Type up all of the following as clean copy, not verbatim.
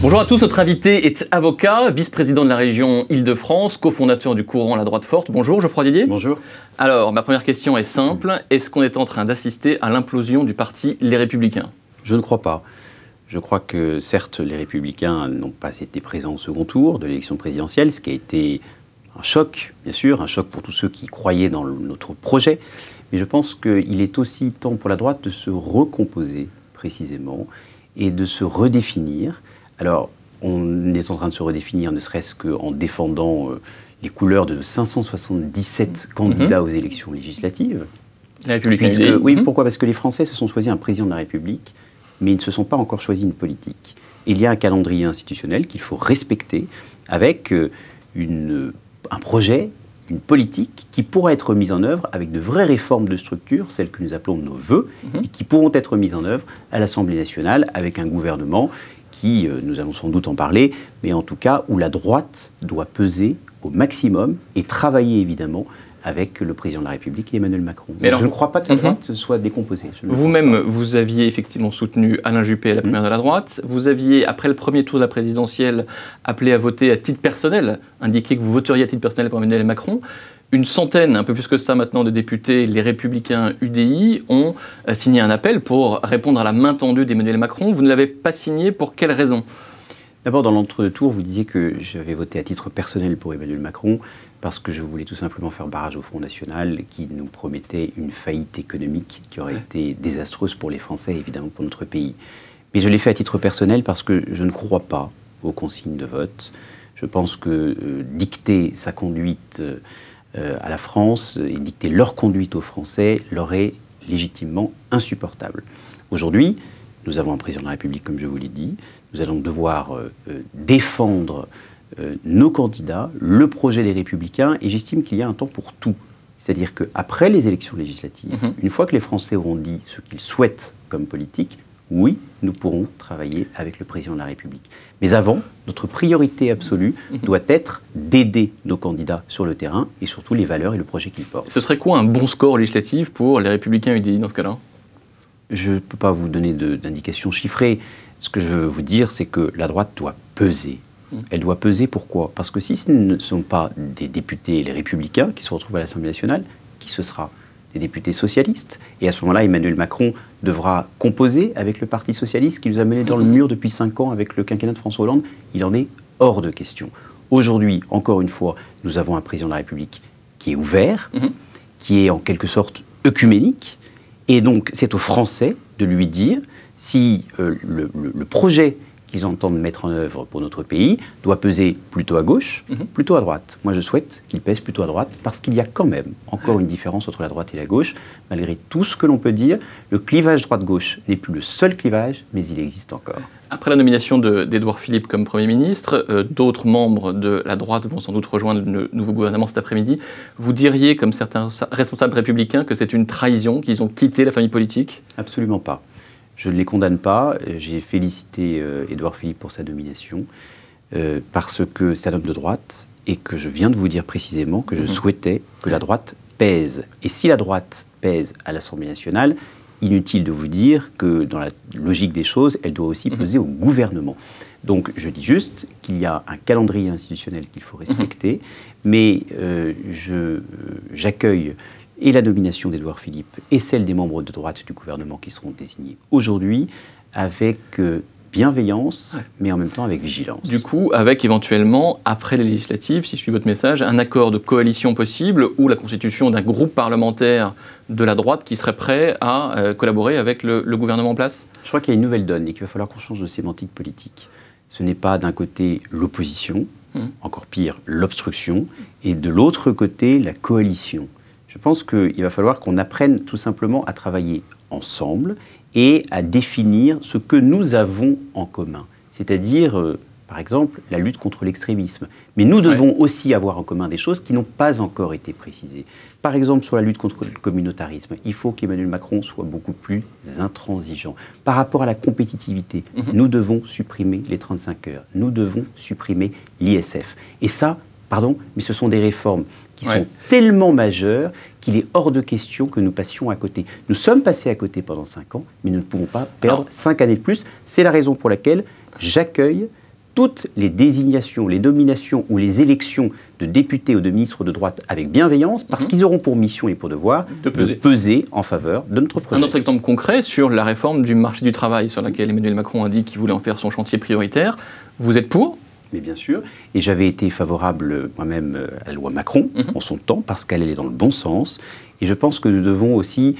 Bonjour à tous, notre invité est avocat, vice-président de la région Île-de-France, cofondateur du courant La Droite Forte. Bonjour Geoffroy Didier. Bonjour. Alors, ma première question est simple. Est-ce qu'on est en train d'assister à l'implosion du parti Les Républicains? Je ne crois pas. Je crois que certes, les Républicains n'ont pas été présents au second tour de l'élection présidentielle, ce qui a été un choc, bien sûr, un choc pour tous ceux qui croyaient dans notre projet. Mais je pense qu'il est aussi temps pour la droite de se recomposer précisément et de se redéfinir. Alors, on est en train de se redéfinir, ne serait-ce qu'en défendant les couleurs de 577 candidats aux élections législatives. Les Républicains. Oui, pourquoi? Parce que les Français se sont choisis un président de la République, mais ils ne se sont pas encore choisis une politique. Il y a un calendrier institutionnel qu'il faut respecter avec un projet, une politique qui pourra être mise en œuvre avec de vraies réformes de structure, celles que nous appelons nos vœux, et qui pourront être mises en œuvre à l'Assemblée nationale avec un gouvernement qui, nous allons sans doute en parler, mais en tout cas où la droite doit peser au maximum et travailler évidemment avec le président de la République et Emmanuel Macron. Mais alors, je ne crois pas que la droite soit décomposée. Vous-même, vous aviez effectivement soutenu Alain Juppé à la primaire de la droite. Vous aviez, après le premier tour de la présidentielle, appelé à voter à titre personnel, indiqué que vous voteriez à titre personnel pour Emmanuel Macron. Une centaine, un peu plus que ça maintenant, de députés, les Républicains UDI, ont signé un appel pour répondre à la main tendue d'Emmanuel Macron. Vous ne l'avez pas signé, pour quelle raison? D'abord, dans l'entre-deux-tours, vous disiez que j'avais voté à titre personnel pour Emmanuel Macron parce que je voulais tout simplement faire barrage au Front National qui nous promettait une faillite économique qui aurait été désastreuse pour les Français et évidemment pour notre pays. Mais je l'ai fait à titre personnel parce que je ne crois pas aux consignes de vote. Je pense que dicter sa conduite à la France et dicter leur conduite aux Français leur est légitimement insupportable. Aujourd'hui, nous avons un président de la République, comme je vous l'ai dit. Nous allons devoir défendre nos candidats, le projet des Républicains, et j'estime qu'il y a un temps pour tout. C'est-à-dire qu'après les élections législatives, une fois que les Français auront dit ce qu'ils souhaitent comme politique, oui, nous pourrons travailler avec le président de la République. Mais avant, notre priorité absolue doit être d'aider nos candidats sur le terrain et surtout les valeurs et le projet qu'ils portent. Ce serait quoi un bon score législatif pour les Républicains UDI dans ce cas-là? Je ne peux pas vous donner d'indications chiffrées. Ce que je veux vous dire, c'est que la droite doit peser. Elle doit peser, pourquoi? Parce que si ce ne sont pas des députés, les Républicains, qui se retrouvent à l'Assemblée nationale, qui ce sera? Des députés socialistes. Et à ce moment-là, Emmanuel Macron devra composer avec le Parti socialiste qui nous a menés dans le mur depuis 5 ans avec le quinquennat de François Hollande. Il en est hors de question. Aujourd'hui, encore une fois, nous avons un président de la République qui est ouvert, qui est en quelque sorte œcuménique. Et donc, c'est aux Français de lui dire si le projet qu'ils entendent mettre en œuvre pour notre pays doit peser plutôt à gauche, plutôt à droite. Moi, je souhaite qu'il pèse plutôt à droite, parce qu'il y a quand même encore une différence entre la droite et la gauche. Malgré tout ce que l'on peut dire, le clivage droite-gauche n'est plus le seul clivage, mais il existe encore. Après la nomination d'Édouard Philippe comme Premier ministre, d'autres membres de la droite vont sans doute rejoindre le nouveau gouvernement cet après-midi. Vous diriez, comme certains responsables républicains, que c'est une trahison, qu'ils ont quitté la famille politique? Absolument pas. Je ne les condamne pas. J'ai félicité Édouard Philippe pour sa nomination parce que c'est un homme de droite et que je viens de vous dire précisément que je souhaitais que la droite pèse. Et si la droite pèse à l'Assemblée nationale, inutile de vous dire que dans la logique des choses, elle doit aussi peser au gouvernement. Donc je dis juste qu'il y a un calendrier institutionnel qu'il faut respecter, mais j'accueille et la nomination d'Édouard Philippe et celle des membres de droite du gouvernement qui seront désignés aujourd'hui avec bienveillance, mais en même temps avec vigilance. Du coup, avec éventuellement, après les législatives, si je suis votre message, un accord de coalition possible ou la constitution d'un groupe parlementaire de la droite qui serait prêt à collaborer avec le gouvernement en place? Je crois qu'il y a une nouvelle donne et qu'il va falloir qu'on change de sémantique politique. Ce n'est pas d'un côté l'opposition, encore pire l'obstruction, et de l'autre côté la coalition. Je pense qu'il va falloir qu'on apprenne tout simplement à travailler ensemble et à définir ce que nous avons en commun. C'est-à-dire, par exemple, la lutte contre l'extrémisme. Mais nous devons aussi avoir en commun des choses qui n'ont pas encore été précisées. Par exemple, sur la lutte contre le communautarisme, il faut qu'Emmanuel Macron soit beaucoup plus intransigeant. Par rapport à la compétitivité, nous devons supprimer les 35 heures. Nous devons supprimer l'ISF. Et ça, pardon, mais ce sont des réformes qui sont tellement majeures qu'il est hors de question que nous passions à côté. Nous sommes passés à côté pendant 5 ans, mais nous ne pouvons pas perdre 5 années de plus. C'est la raison pour laquelle j'accueille toutes les désignations, les nominations ou les élections de députés ou de ministres de droite avec bienveillance, parce qu'ils auront pour mission et pour devoir de peser en faveur de notre projet. Un autre exemple concret sur la réforme du marché du travail, sur laquelle Emmanuel Macron a dit qu'il voulait en faire son chantier prioritaire. Vous êtes pour ? Mais bien sûr, et j'avais été favorable moi-même à la loi Macron en son temps, parce qu'elle est dans le bon sens. Et je pense que nous devons aussi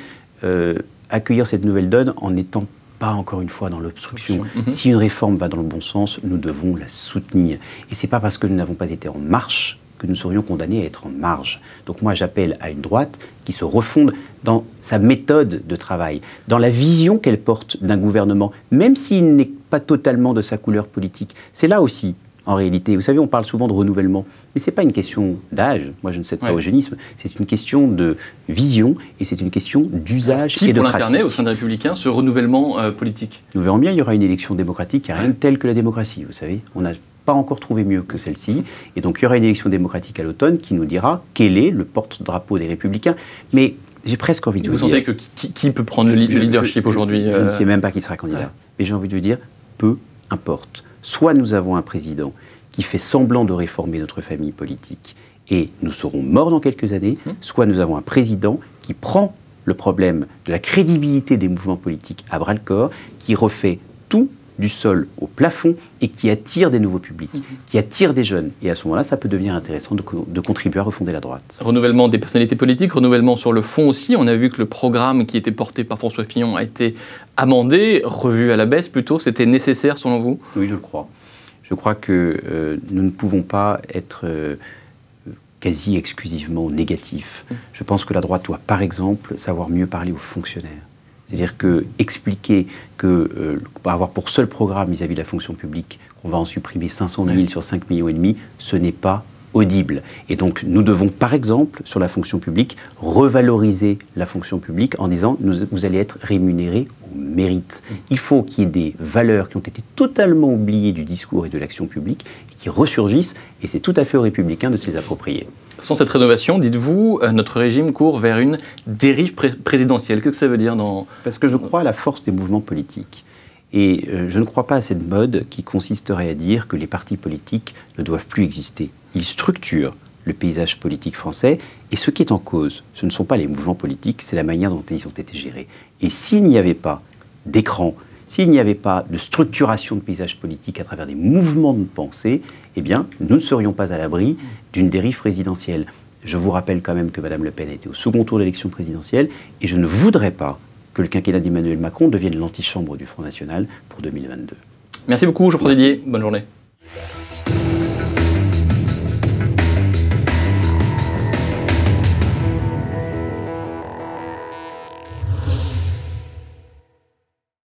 accueillir cette nouvelle donne en n'étant pas, encore une fois, dans l'obstruction. Si une réforme va dans le bon sens, nous devons la soutenir. Et ce n'est pas parce que nous n'avons pas été en marche que nous serions condamnés à être en marge. Donc moi, j'appelle à une droite qui se refonde dans sa méthode de travail, dans la vision qu'elle porte d'un gouvernement, même s'il n'est pas totalement de sa couleur politique. C'est là aussi, en réalité, vous savez, on parle souvent de renouvellement, mais ce n'est pas une question d'âge, moi je ne cède pas au eugénisme, c'est une question de vision et c'est une question d'usage et de pratique. Qui, pour l'incarner au sein des Républicains, ce renouvellement politique? Nous verrons bien, il y aura une élection démocratique, il n'y a rien de tel que la démocratie, vous savez. On n'a pas encore trouvé mieux que celle-ci, et donc il y aura une élection démocratique à l'automne qui nous dira quel est le porte-drapeau des Républicains. Mais j'ai presque envie de vous dire... Vous sentez que qui peut prendre le leadership aujourd'hui? Je ne sais même pas qui sera candidat, mais j'ai envie de vous dire, peu importe. Soit nous avons un président qui fait semblant de réformer notre famille politique et nous serons morts dans quelques années, soit nous avons un président qui prend le problème de la crédibilité des mouvements politiques à bras-le-corps, qui refait tout du sol au plafond et qui attire des nouveaux publics, qui attire des jeunes. Et à ce moment-là, ça peut devenir intéressant de contribuer à refonder la droite. Renouvellement des personnalités politiques, renouvellement sur le fond aussi. On a vu que le programme qui était porté par François Fillon a été amendé, revu à la baisse plutôt. C'était nécessaire selon vous? Oui, je le crois. Je crois que nous ne pouvons pas être quasi exclusivement négatifs. Je pense que la droite doit, par exemple, savoir mieux parler aux fonctionnaires. C'est-à-dire expliquer avoir pour seul programme vis-à-vis de la fonction publique qu'on va en supprimer 500 000 sur 5,5 millions, ce n'est pas audible. Et donc nous devons, par exemple, sur la fonction publique, revaloriser la fonction publique en disant vous allez être rémunérés au mérite. Il faut qu'il y ait des valeurs qui ont été totalement oubliées du discours et de l'action publique et qui ressurgissent, et c'est tout à fait aux Républicains de se les approprier. Sans cette rénovation, dites-vous, notre régime court vers une dérive présidentielle. Qu'est-ce que ça veut dire dans... Parce que je crois à la force des mouvements politiques. Et je ne crois pas à cette mode qui consisterait à dire que les partis politiques ne doivent plus exister. Ils structurent le paysage politique français, et ce qui est en cause, ce ne sont pas les mouvements politiques, c'est la manière dont ils ont été gérés. Et s'il n'y avait pas d'écran, s'il n'y avait pas de structuration de paysage politique à travers des mouvements de pensée, eh bien, nous ne serions pas à l'abri d'une dérive présidentielle. Je vous rappelle quand même que Mme Le Pen a été au second tour de l'élection présidentielle, et je ne voudrais pas que le quinquennat d'Emmanuel Macron devienne l'antichambre du Front National pour 2022. Merci beaucoup, Geoffroy Didier. Bonne journée.